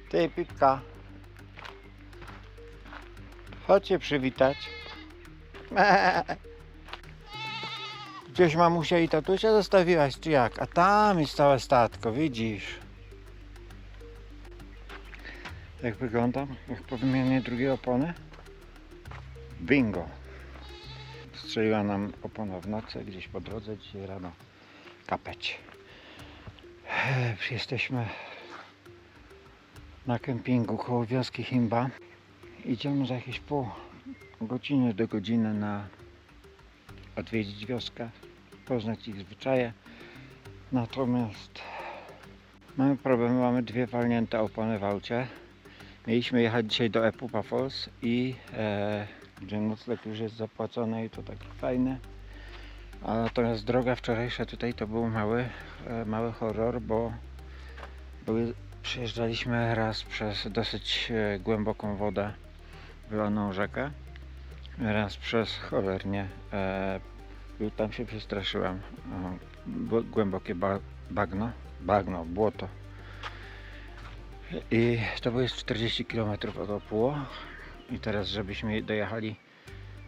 Ty, Pitka. Chodź się przywitać. Gdzieś mamusia i tatusia zostawiłaś, czy jak? A tam jest całe statko, widzisz? Jak wygląda? Jak po wymianie drugiej opony? Bingo! Strzeliła nam opona w nocy, gdzieś po drodze, dzisiaj rano kapeć. Jesteśmy na kempingu koło wioski Himba. Idziemy za jakieś pół godziny do godziny na odwiedzić wioskę, poznać ich zwyczaje. Natomiast mamy problemy, mamy dwie walnięte opony w aucie. Mieliśmy jechać dzisiaj do Epupa Falls i gdzie nocleg już jest zapłacony i to taki fajny. A natomiast droga wczorajsza tutaj to był mały horror, bo przejeżdżaliśmy raz przez dosyć głęboką wodę, wylaną rzekę, raz przez cholernie, tam się przestraszyłem, głębokie bagno, błoto. I to jest 40 km od Opuło i teraz żebyśmy dojechali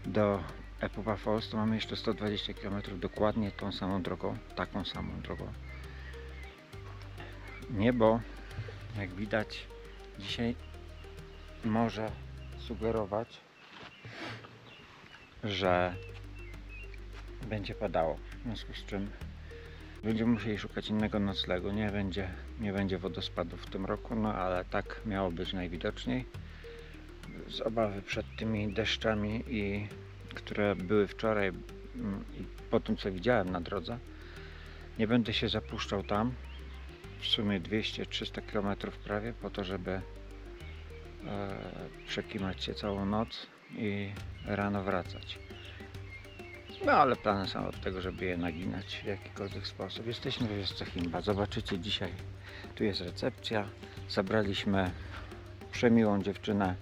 do Epupa Falls, to mamy jeszcze 120 km dokładnie tą samą drogą, taką samą drogą. Niebo, jak widać, dzisiaj może sugerować, że będzie padało, w związku z czym będziemy musieli szukać innego noclegu. Nie będzie wodospadów w tym roku, no ale tak miało być najwidoczniej. Z obawy przed tymi deszczami, które były wczoraj i po tym co widziałem na drodze, nie będę się zapuszczał tam. W sumie 200-300 km prawie po to, żeby przekimać się całą noc i rano wracać. No ale plany są od tego, żeby je naginać w jakikolwiek sposób. Jesteśmy w wiosce Himba. Zobaczycie dzisiaj, tu jest recepcja. Zabraliśmy przemiłą dziewczynę,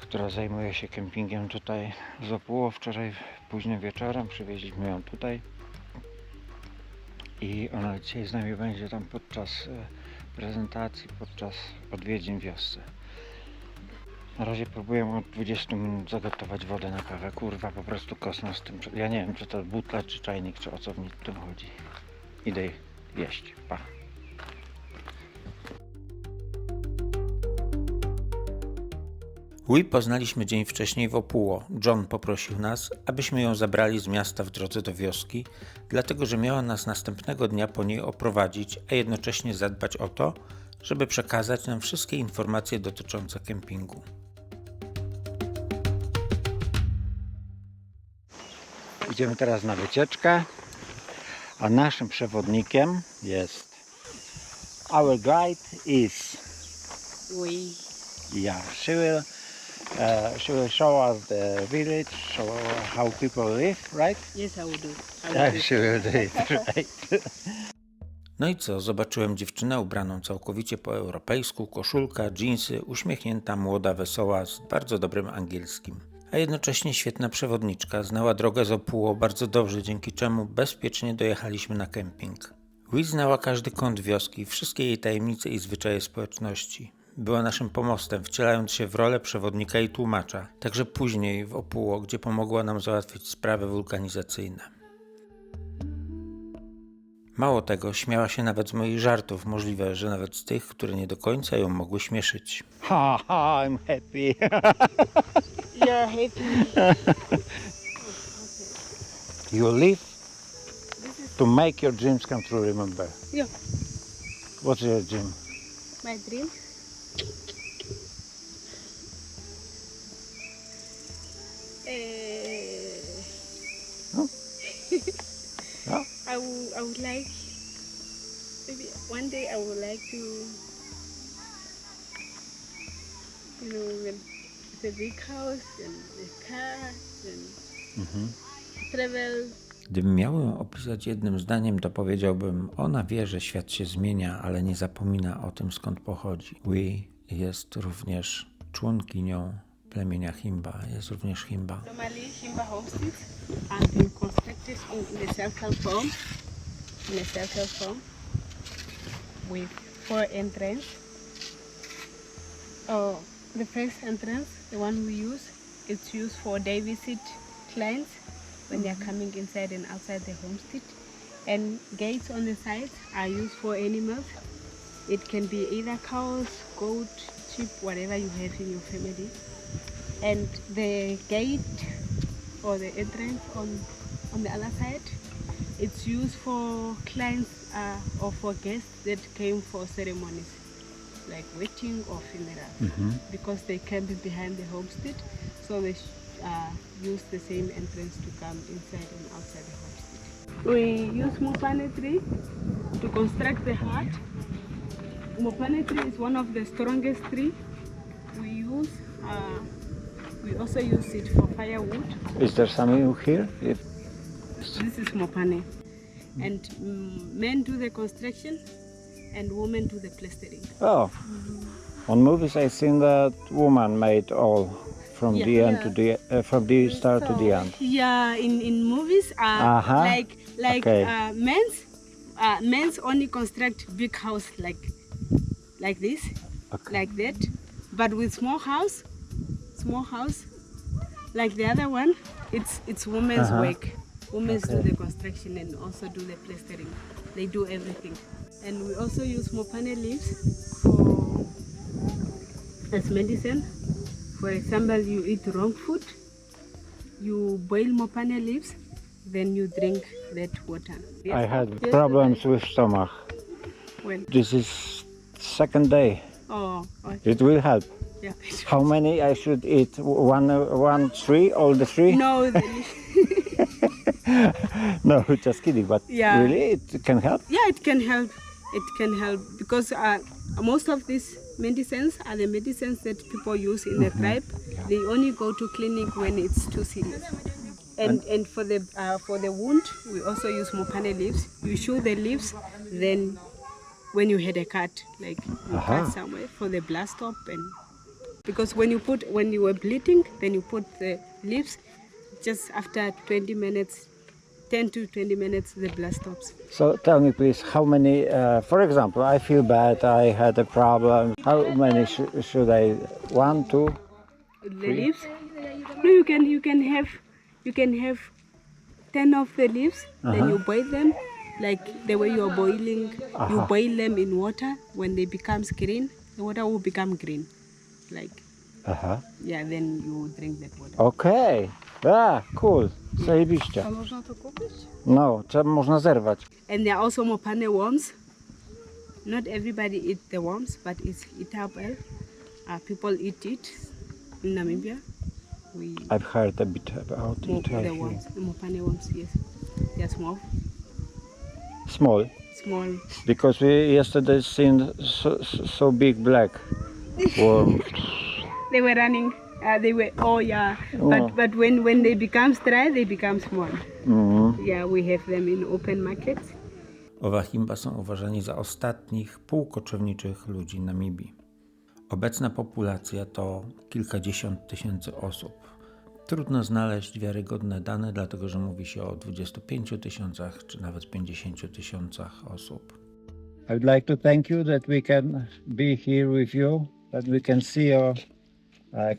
która zajmuje się kempingiem tutaj z Opuło. Wczoraj późnym wieczorem przywieźliśmy ją tutaj. I ona dzisiaj z nami będzie tam podczas prezentacji, podczas odwiedzin w wiosce. Na razie próbuję od 20 minut zagotować wodę na kawę. Kurwa, po prostu kosmos z tym. Ja nie wiem, czy to butla, czy czajnik, czy o co w tym chodzi. Idę jeść. Pa. Louis poznaliśmy dzień wcześniej w Opuło. John poprosił nas, abyśmy ją zabrali z miasta w drodze do wioski, dlatego że miała nas następnego dnia po niej oprowadzić, a jednocześnie zadbać o to, żeby przekazać nam wszystkie informacje dotyczące kempingu. Idziemy teraz na wycieczkę, a naszym przewodnikiem jest our guide is she will show us the village, show how people live, right? Yes, I will do. She will do it, right? No i co, zobaczyłem dziewczynę ubraną całkowicie po europejsku, koszulka, dżinsy, uśmiechnięta, młoda, wesoła, z bardzo dobrym angielskim. A jednocześnie świetna przewodniczka, znała drogę z Opuło bardzo dobrze, dzięki czemu bezpiecznie dojechaliśmy na kemping. Louis znała każdy kąt wioski, wszystkie jej tajemnice i zwyczaje społeczności. Była naszym pomostem, wcielając się w rolę przewodnika i tłumacza, także później w Opuło, gdzie pomogła nam załatwić sprawy wulkanizacyjne. Mało tego, śmiała się nawet z moich żartów, możliwe, że nawet z tych, które nie do końca ją mogły śmieszyć. Ha, ha, I'm happy. You're happy. You live to make your dreams come true, remember. Yeah. What's your dream? My dream. No? No? I would like, maybe one day I would like to, with a big house and a car and travel. Gdybym miał ją opisać jednym zdaniem, to powiedziałbym, ona wie, że świat się zmienia, ale nie zapomina o tym, skąd pochodzi. Louis jest również członkinią plemienia Himba, jest również Himba. Normally, Himba homesteads have been constructed in a circle form, with 4 entrances Oh, the first entrance, the one we use, it's used for day visit clients when they are coming inside and outside the homestead. And gates on the sides are used for animals. It can be either cows, goat, sheep, whatever you have in your family. And the gate or the entrance on the other side, it's used for clients or for guests that came for ceremonies, like wedding or funeral, because they can be behind the homestead, so they use the same entrance to come inside and outside the homestead. We use mopane tree to construct the hut. Mopane tree is one of the strongest tree we use. We also use it for firewood. Is there something here? This is mopane, and men do the construction and women do the plastering. Oh, on movies I've seen that woman made all from the end to the from the start to the end. Yeah, in movies, like Okay. men's only construct big house like this, Okay. like that, but with small house, like the other one, it's women's work. Women do the construction and also do the plastering. They do everything. And we also use mopane leaves for as medicine. For example, you eat wrong food, you boil mopane leaves, then you drink that water. I had problems with stomach. When? This is second day. Oh, okay. It will help. Yeah. How many I should eat? One, three, all the three? No, No, just kidding. But Yeah. really, it can help. yeah, it can help. It can help because most of these medicines are the medicines that people use in the tribe. They only go to clinic when it's too serious. And for the wound, we also use mopane leaves. You chew the leaves, then when you had a cut, like you cut somewhere for the blood stop, and because when you were bleeding, then you put the leaves. Just after 20 minutes, 10 to 20 minutes, the blood stops. So tell me, please, how many? For example, I feel bad. I had a problem. How many should I? 1, 2? The leaves? No, you can have 10 of the leaves. Then you boil them, like the way you are boiling. You boil them in water. When they become green, the water will become green. Like yeah, then you drink that water. Okej. Cool. Zajebiście. A można to kupić? No, trzeba można zerwać. And there are also mopane worms. Not everybody eat the worms, but it's eatable. People eat it in Namibia. I've heard a bit about it. The worms, the mopane worms, yes. They are small. Small. Because we yesterday seen so big black worm. They were running. But when they become dry, they become small. Yeah, we have them in open markets. Owa Himba są uważani za ostatnich półkoczowniczych ludzi Namibii. Obecna populacja to kilkadziesiąt tysięcy osób. Trudno znaleźć wiarygodne dane, dlatego że mówi się o 25 tysiącach czy nawet 50 tysiącach osób. I would like to thank you that we can be here with you, that we can see your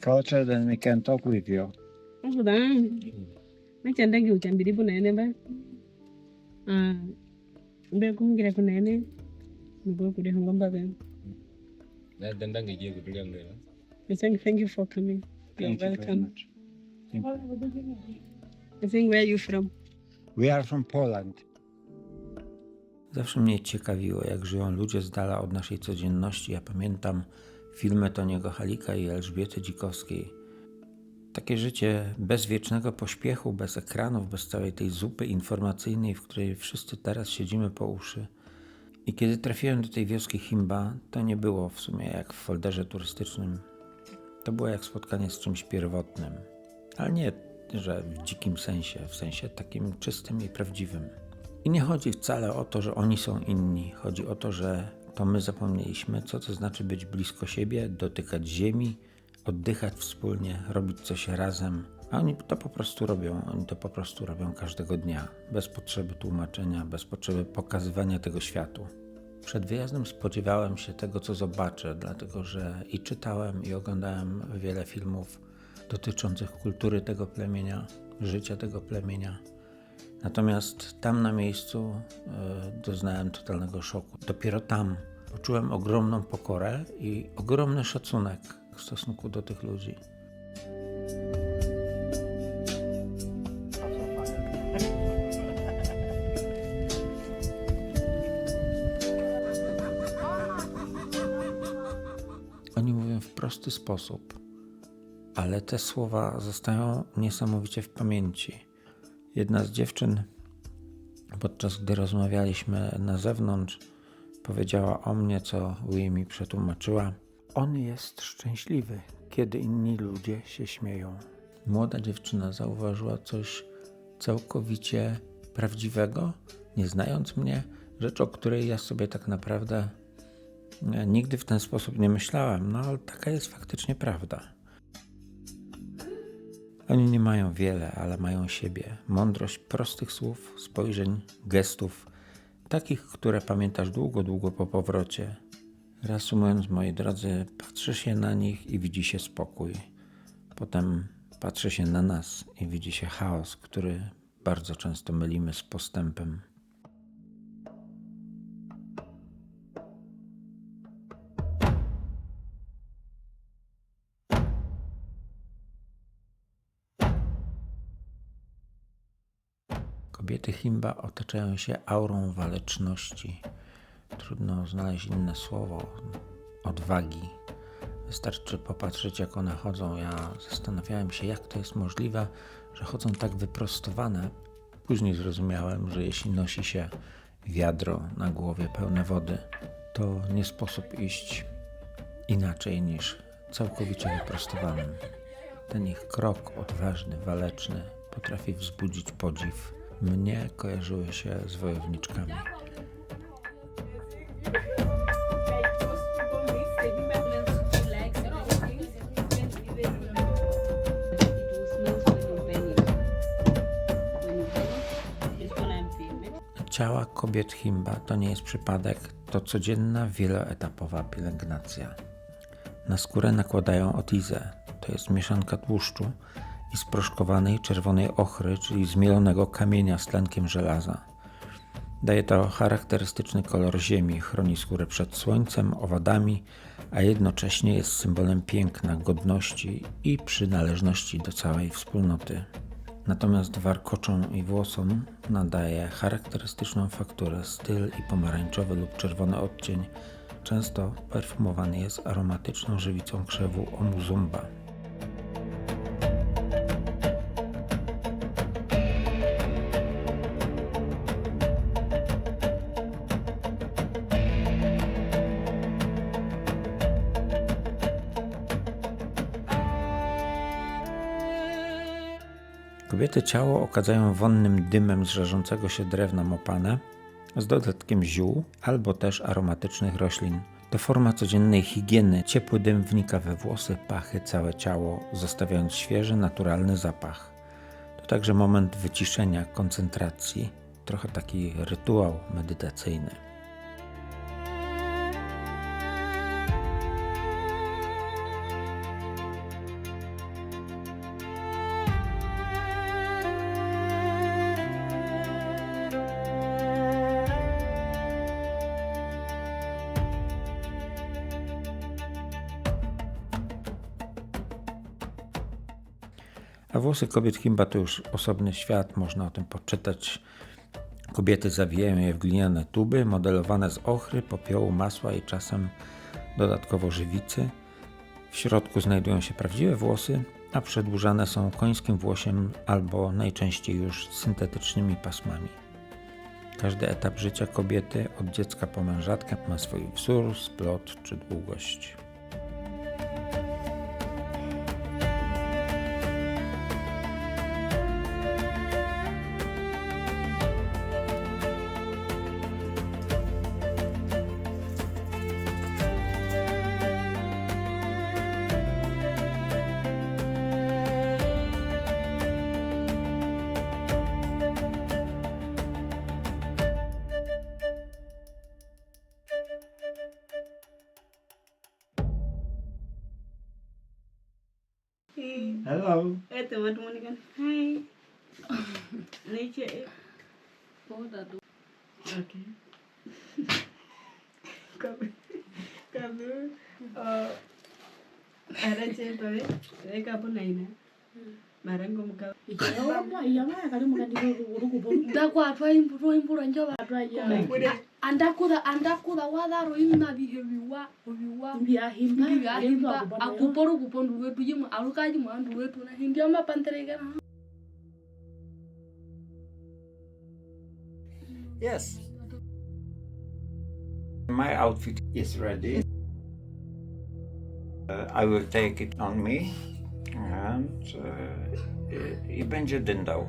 culture, then we can talk with you. Thank you for coming. You're Thank you very welcome. much. Thank you. I think, where are you from? We are from Poland. Zawsze mnie ciekawiło, jak żyją ludzie z dala od naszej codzienności. Ja pamiętam filmy Toniego Halika i Elżbiety Dzikowskiej. Takie życie bez wiecznego pośpiechu, bez ekranów, bez całej tej zupy informacyjnej, w której wszyscy teraz siedzimy po uszy. I kiedy trafiłem do tej wioski Himba, to nie było w sumie jak w folderze turystycznym. To było jak spotkanie z czymś pierwotnym. Ale nie, że w dzikim sensie, w sensie takim czystym i prawdziwym. I nie chodzi wcale o to, że oni są inni. Chodzi o to, że to my zapomnieliśmy, co to znaczy być blisko siebie, dotykać ziemi, oddychać wspólnie, robić coś razem. A oni to po prostu robią. Oni to po prostu robią każdego dnia. Bez potrzeby tłumaczenia, bez potrzeby pokazywania tego światu. Przed wyjazdem spodziewałem się tego, co zobaczę, dlatego że i czytałem, i oglądałem wiele filmów dotyczących kultury tego plemienia, życia tego plemienia. Natomiast tam na miejscu doznałem totalnego szoku. Dopiero tam poczułem ogromną pokorę i ogromny szacunek w stosunku do tych ludzi. Oni mówią w prosty sposób, ale te słowa zostają niesamowicie w pamięci. Jedna z dziewczyn, podczas gdy rozmawialiśmy na zewnątrz, powiedziała o mnie, co Louis mi przetłumaczyła. On jest szczęśliwy, kiedy inni ludzie się śmieją. Młoda dziewczyna zauważyła coś całkowicie prawdziwego, nie znając mnie, rzecz, o której ja sobie tak naprawdę nigdy w ten sposób nie myślałem, no ale taka jest faktycznie prawda. Oni nie mają wiele, ale mają siebie. Mądrość prostych słów, spojrzeń, gestów, takich, które pamiętasz długo, długo po powrocie. Reasumując, moi drodzy, patrzy się na nich i widzi się spokój. Potem patrzy się na nas i widzi się chaos, który bardzo często mylimy z postępem. Kobiety Himba otaczają się aurą waleczności. Trudno znaleźć inne słowo. Odwagi. Wystarczy popatrzeć, jak one chodzą. Ja zastanawiałem się, jak to jest możliwe, że chodzą tak wyprostowane. Później zrozumiałem, że jeśli nosi się wiadro na głowie pełne wody, to nie sposób iść inaczej niż całkowicie wyprostowanym. Ten ich krok odważny, waleczny potrafi wzbudzić podziw. Mnie kojarzyły się z wojowniczkami. Ciała kobiet Himba to nie jest przypadek, to codzienna, wieloetapowa pielęgnacja. Na skórę nakładają otizę, to jest mieszanka tłuszczu i sproszkowanej czerwonej ochry, czyli zmielonego kamienia z tlenkiem żelaza. Daje to charakterystyczny kolor ziemi, chroni skórę przed słońcem, owadami, a jednocześnie jest symbolem piękna, godności i przynależności do całej wspólnoty. Natomiast warkoczom i włosom nadaje charakterystyczną fakturę, styl i pomarańczowy lub czerwony odcień. Często perfumowany jest aromatyczną żywicą krzewu omuzumba. Kobiety ciało okadzają wonnym dymem z żarzącego się drewna mopane z dodatkiem ziół albo też aromatycznych roślin. To forma codziennej higieny. Ciepły dym wnika we włosy, pachy, całe ciało, zostawiając świeży, naturalny zapach. To także moment wyciszenia, koncentracji, trochę taki rytuał medytacyjny. A włosy kobiet Himba to już osobny świat, można o tym poczytać. Kobiety zawijają je w gliniane tuby, modelowane z ochry, popiołu, masła i czasem dodatkowo żywicy. W środku znajdują się prawdziwe włosy, a przedłużane są końskim włosiem albo najczęściej już syntetycznymi pasmami. Każdy etap życia kobiety, od dziecka po mężatkę, ma swój wzór, splot czy długość. Hello. teman-teman kan. Hai. Nature. Okay. Kamu ada cerita ni? Mereka pun naik na. Marang kau muka. Andakuda wadaro imna bihewiwa himba akuporo kupondu wetu jimu alukaji mwandu wetu na hindia mapanterega. Yes. My outfit is ready. I will take it on me and i będzie dyndał.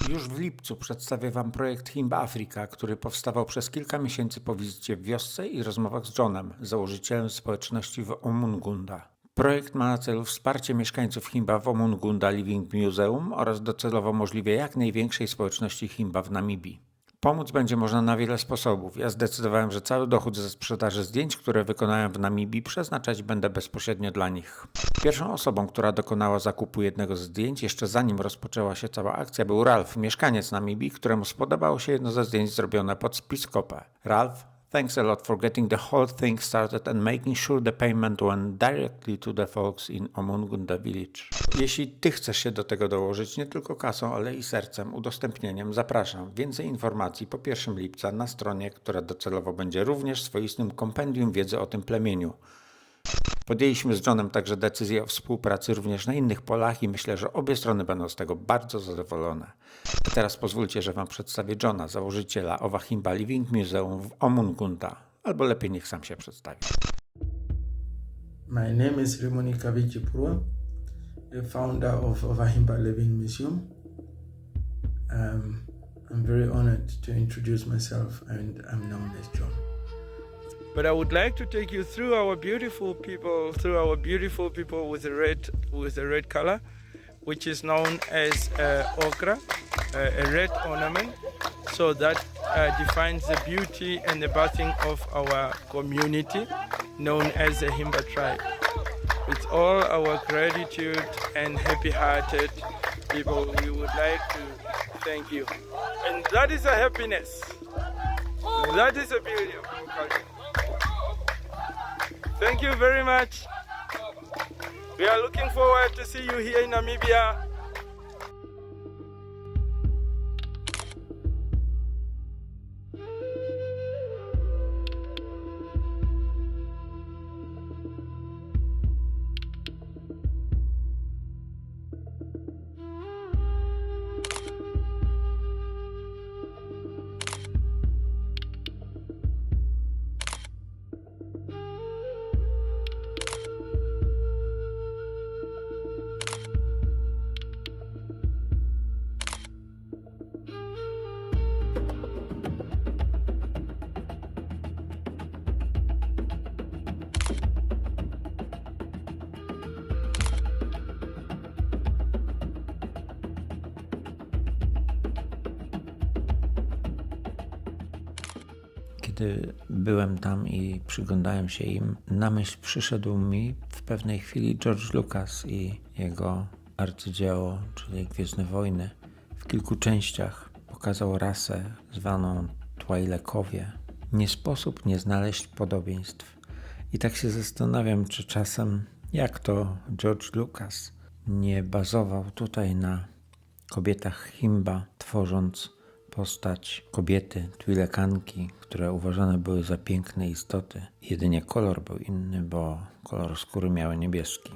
Już w lipcu przedstawię Wam projekt Himba Africa, który powstawał przez kilka miesięcy po wizycie w wiosce i rozmowach z Johnem, założycielem społeczności w Omungunda. Projekt ma na celu wsparcie mieszkańców Himba w Omungunda Living Museum oraz docelowo możliwie jak największej społeczności Himba w Namibii. Pomóc będzie można na wiele sposobów. Ja zdecydowałem, że cały dochód ze sprzedaży zdjęć, które wykonałem w Namibii, przeznaczać będę bezpośrednio dla nich. Pierwszą osobą, która dokonała zakupu jednego ze zdjęć, jeszcze zanim rozpoczęła się cała akcja, był Ralph, mieszkaniec Namibii, któremu spodobało się jedno ze zdjęć zrobione pod Spiskopę. Ralph, thanks a lot for getting the whole thing started and making sure the payment went directly to the folks in Omungunda village. Jeśli Ty chcesz się do tego dołożyć nie tylko kasą, ale i sercem, udostępnieniem, zapraszam. Więcej informacji po 1 lipca na stronie, która docelowo będzie również swoistym kompendium wiedzy o tym plemieniu. Podjęliśmy z Johnem także decyzję o współpracy również na innych polach i myślę, że obie strony będą z tego bardzo zadowolone. A teraz pozwólcie, że Wam przedstawię Johna, założyciela owa Himba Living Museum w Omungunda. Albo lepiej niech sam się przedstawi. My name is Rimoni Kavijipurwa, the founder of Ovahimba Living Museum. I'm very honored to introduce myself, and I'm known as John. But I would like to take you through our beautiful people with a red color, which is known as okra, a red ornament. So that defines the beauty and the birthing of our community, known as the Himba tribe. With all our gratitude and happy-hearted people, we would like to thank you. And that is a happiness. That is a beauty of our culture. Thank you very much. We are looking forward to see you here in Namibia. Kiedy byłem tam i przyglądałem się im, na myśl przyszedł mi w pewnej chwili George Lucas i jego arcydzieło, czyli Gwiezdne Wojny. W kilku częściach pokazał rasę zwaną Twi'lekowie. Nie sposób nie znaleźć podobieństw. I tak się zastanawiam, czy czasem, jak to George Lucas nie bazował tutaj na kobietach Himba, tworząc postać kobiety, Twi'lekanki, które uważane były za piękne istoty. Jedynie kolor był inny, bo kolor skóry miały niebieski.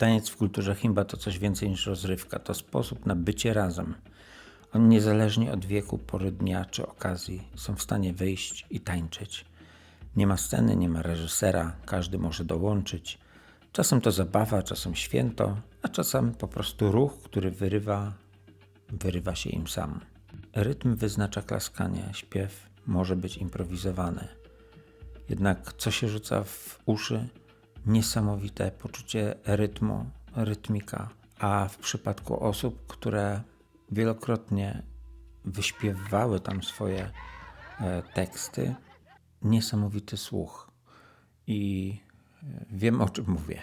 Taniec w kulturze Himba to coś więcej niż rozrywka. To sposób na bycie razem. Oni niezależnie od wieku, pory dnia czy okazji są w stanie wyjść i tańczyć. Nie ma sceny, nie ma reżysera, każdy może dołączyć. Czasem to zabawa, czasem święto, a czasem po prostu ruch, który wyrywa się im sam. Rytm wyznacza klaskanie, śpiew może być improwizowany. Jednak co się rzuca w uszy? Niesamowite poczucie rytmu, rytmika. A w przypadku osób, które wielokrotnie wyśpiewały tam swoje teksty, niesamowity słuch. I wiem, o czym mówię.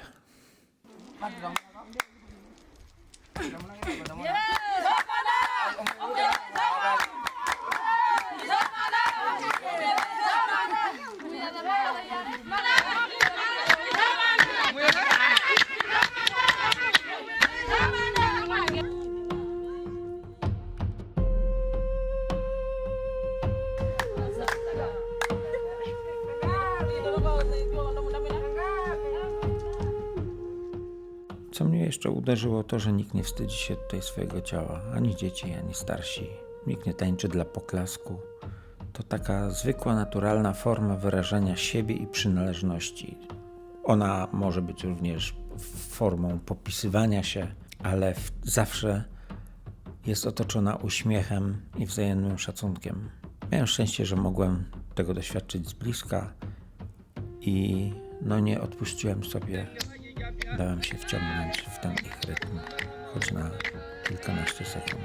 Co mnie jeszcze uderzyło, to że nikt nie wstydzi się tutaj swojego ciała, ani dzieci, ani starsi. Nikt nie tańczy dla poklasku. To taka zwykła, naturalna forma wyrażania siebie i przynależności. Ona może być również formą popisywania się, ale zawsze jest otoczona uśmiechem i wzajemnym szacunkiem. Miałem szczęście, że mogłem tego doświadczyć z bliska i nie odpuściłem sobie. Dałem się wciągnąć w ten ich rytm, choć na kilkanaście sekund.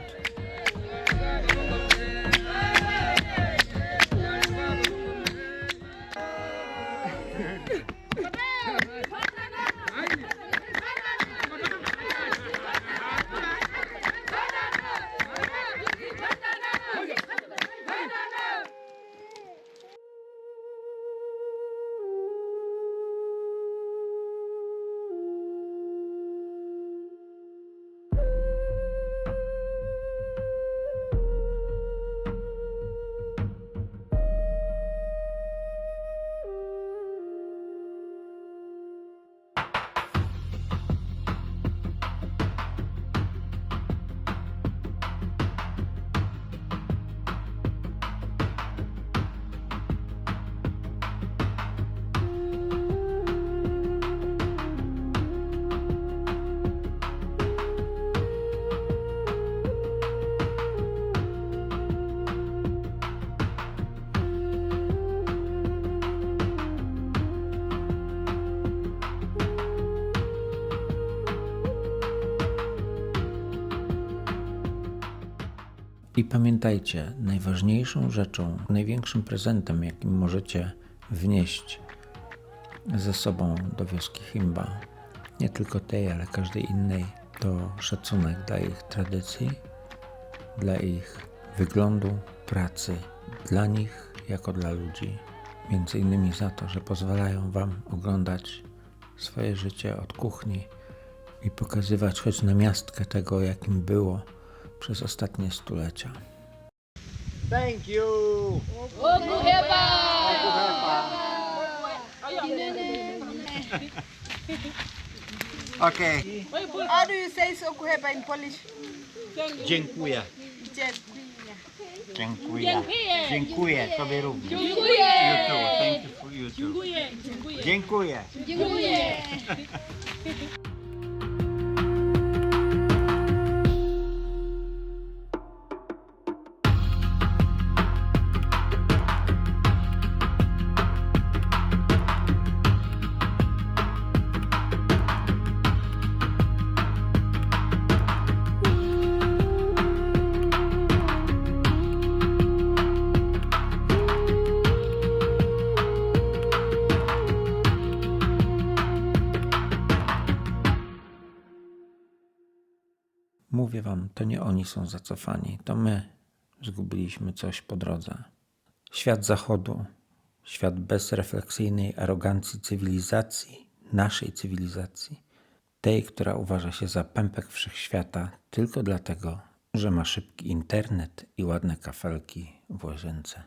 I pamiętajcie, najważniejszą rzeczą, największym prezentem, jakim możecie wnieść ze sobą do wioski Himba, nie tylko tej, ale każdej innej, to szacunek dla ich tradycji, dla ich wyglądu, pracy, dla nich jako dla ludzi. Między innymi za to, że pozwalają wam oglądać swoje życie od kuchni i pokazywać choć namiastkę tego, jakim było przez ostatnie stulecia. Thank you! Okay. How do you say sokuheba in Polish? Dziękuję. Dziękuję. Dziękuję tobie również. Dziękuję. You too. Thank you for you too. Dziękuję. Mówię wam, to nie oni są zacofani, to my zgubiliśmy coś po drodze. Świat Zachodu, świat bezrefleksyjnej arogancji cywilizacji, naszej cywilizacji, tej, która uważa się za pępek wszechświata tylko dlatego, że ma szybki internet i ładne kafelki w łazience.